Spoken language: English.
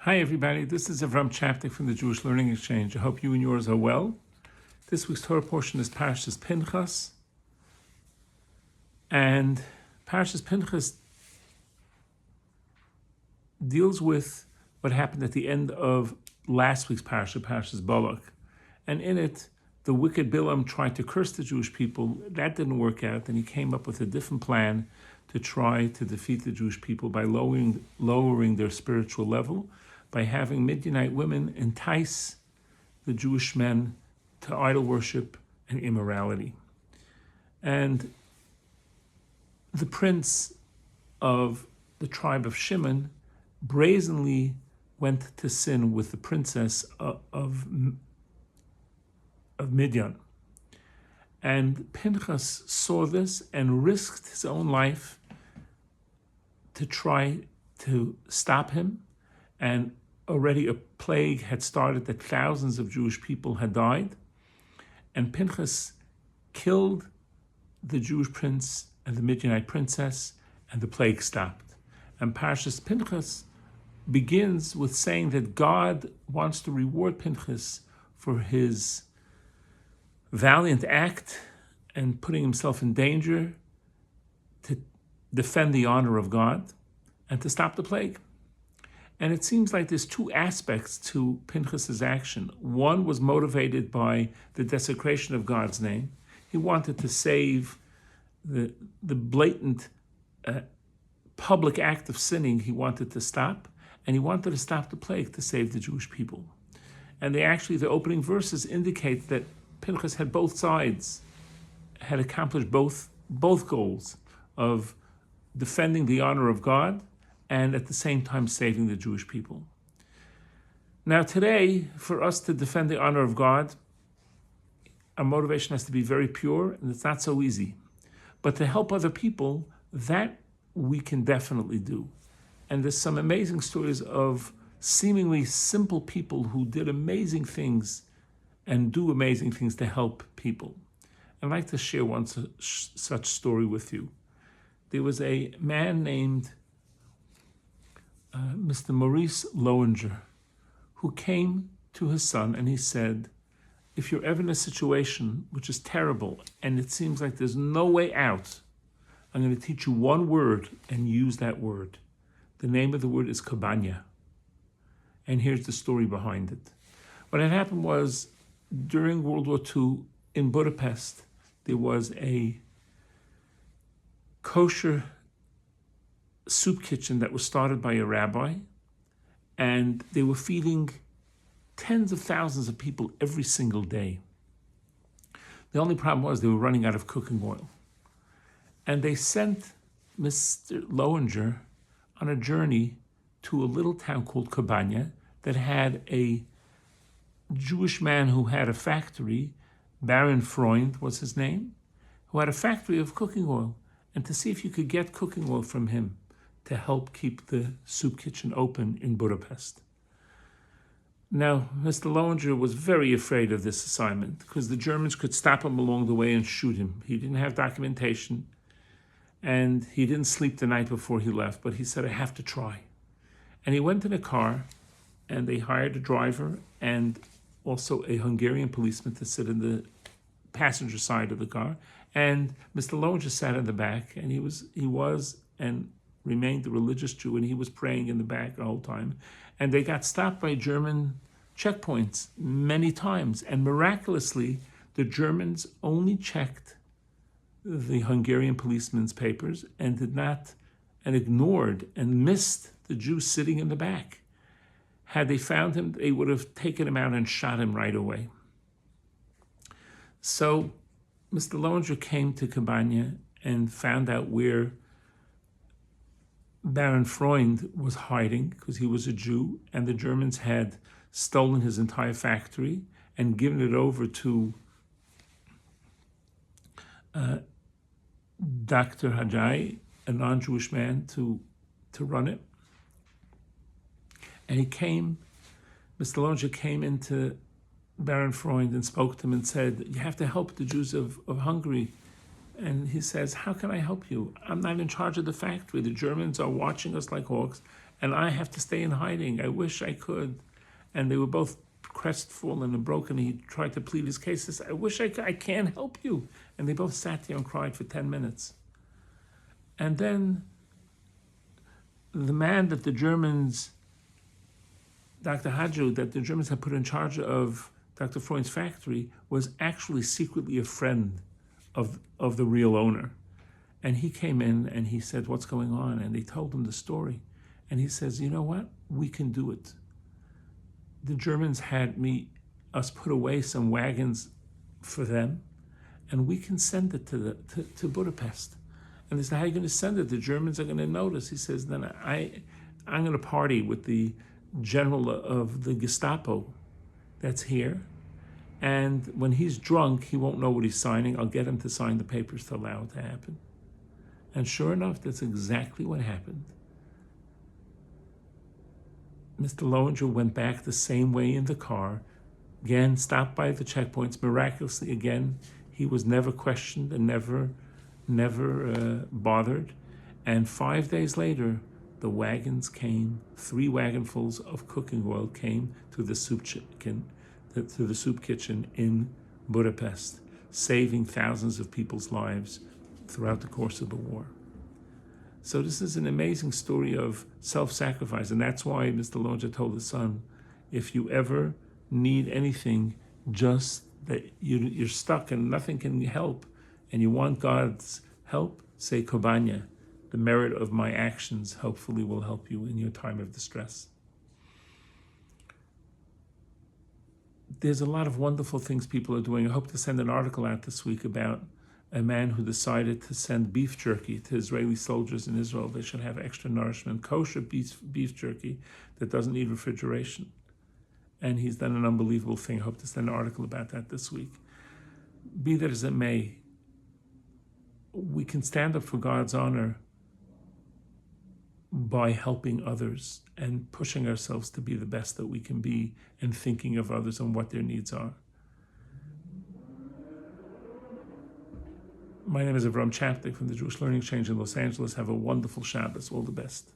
Hi everybody, this is Avrohom Czapnik from the Jewish Learning Exchange. I hope you and yours are well. This week's Torah portion is Parshat Pinchas. And Parshat Pinchas deals with what happened at the end of last week's Parshat Balak. And in it, the wicked Bilam tried to curse the Jewish people. That didn't work out, and he came up with a different plan to try to defeat the Jewish people by lowering their spiritual level, by having Midianite women entice the Jewish men to idol worship and immorality. And the prince of the tribe of Shimon brazenly went to sin with the princess of Midian. And Pinchas saw this and risked his own life to try to stop him. And already a plague had started that thousands of Jewish people had died. And Pinchas killed the Jewish prince and the Midianite princess, and the plague stopped. And Parshat Pinchas begins with saying that God wants to reward Pinchas for his valiant act and putting himself in danger to defend the honor of God and to stop the plague. And it seems like there's two aspects to Pinchas's action. One was motivated by the desecration of God's name. He wanted to save the blatant public act of sinning. He wanted to stop, and he wanted to stop the plague to save the Jewish people. And the opening verses indicate that Pinchas had both sides, had accomplished both goals of defending the honor of God and at the same time saving the Jewish people. Now today, for us to defend the honor of God, our motivation has to be very pure, and it's not so easy. But to help other people, that we can definitely do. And there's some amazing stories of seemingly simple people who did amazing things and do amazing things to help people. I'd like to share one such story with you. There was a man named Mr. Maurice Lowinger, who came to his son and he said, if you're ever in a situation which is terrible and it seems like there's no way out, I'm going to teach you one word and use that word. The name of the word is kabanya. And here's the story behind it. What had happened was, during World War II in Budapest, there was a kosher soup kitchen that was started by a rabbi, and they were feeding tens of thousands of people every single day. The only problem was they were running out of cooking oil. And they sent Mr. Lowinger on a journey to a little town called Kabanya that had a Jewish man who had a factory, Baron Freund was his name, who had a factory of cooking oil, and to see if you could get cooking oil from him to help keep the soup kitchen open in Budapest. Now, Mr. Lowinger was very afraid of this assignment because the Germans could stop him along the way and shoot him. He didn't have documentation, and he didn't sleep the night before he left, but he said, I have to try. And he went in a car, and they hired a driver and also a Hungarian policeman to sit in the passenger side of the car. And Mr. Lowinger sat in the back, and he was and remained a religious Jew, and he was praying in the back the whole time. And they got stopped by German checkpoints many times. And miraculously, the Germans only checked the Hungarian policeman's papers and ignored and missed the Jew sitting in the back. Had they found him, they would have taken him out and shot him right away. So Mr. Lowinger came to Kabanya and found out where Baron Freund was hiding, because he was a Jew, and the Germans had stolen his entire factory and given it over to Dr. Hajai, a non-Jewish man, to run it. And Mr. Lowinger came into Baron Freund and spoke to him and said, you have to help the Jews of Hungary. And he says, how can I help you? I'm not in charge of the factory. The Germans are watching us like hawks, and I have to stay in hiding. I wish I could. And they were both crestfallen and broken. He tried to plead his case. He said, I wish I could. I can't help you. And they both sat there and cried for 10 minutes. And then the man that the Germans, Dr. Hadju, that the Germans had put in charge of Dr. Freund's factory, was actually secretly a friend of the real owner. And he came in and he said, what's going on? And they told him the story. And he says, you know what? We can do it. The Germans had us put away some wagons for them, and we can send it to Budapest. And they said, how are you going to send it? The Germans are going to notice. He says, then I'm going to party with the general of the Gestapo that's here. And when he's drunk, he won't know what he's signing. I'll get him to sign the papers to allow it to happen. And sure enough, that's exactly what happened. Mr. Lowinger went back the same way in the car, again, stopped by the checkpoints. Miraculously, again, he was never questioned and never bothered. And 5 days later, the wagons came, 3 wagonfuls of cooking oil came to the soup kitchen in Budapest, saving thousands of people's lives throughout the course of the war. So this is an amazing story of self-sacrifice, and that's why Mr. Lowinger told his son, if you ever need anything, just that you're stuck and nothing can help, and you want God's help, say Kobanya, the merit of my actions hopefully will help you in your time of distress. There's a lot of wonderful things people are doing. I hope to send an article out this week about a man who decided to send beef jerky to Israeli soldiers in Israel. They should have extra nourishment, kosher beef jerky that doesn't need refrigeration. And he's done an unbelievable thing. I hope to send an article about that this week. Be that as it may, we can stand up for God's honor by helping others and pushing ourselves to be the best that we can be and thinking of others and what their needs are. My name is Avrohom Czapnik from the Jewish Learning Exchange in Los Angeles. Have a wonderful Shabbos. All the best.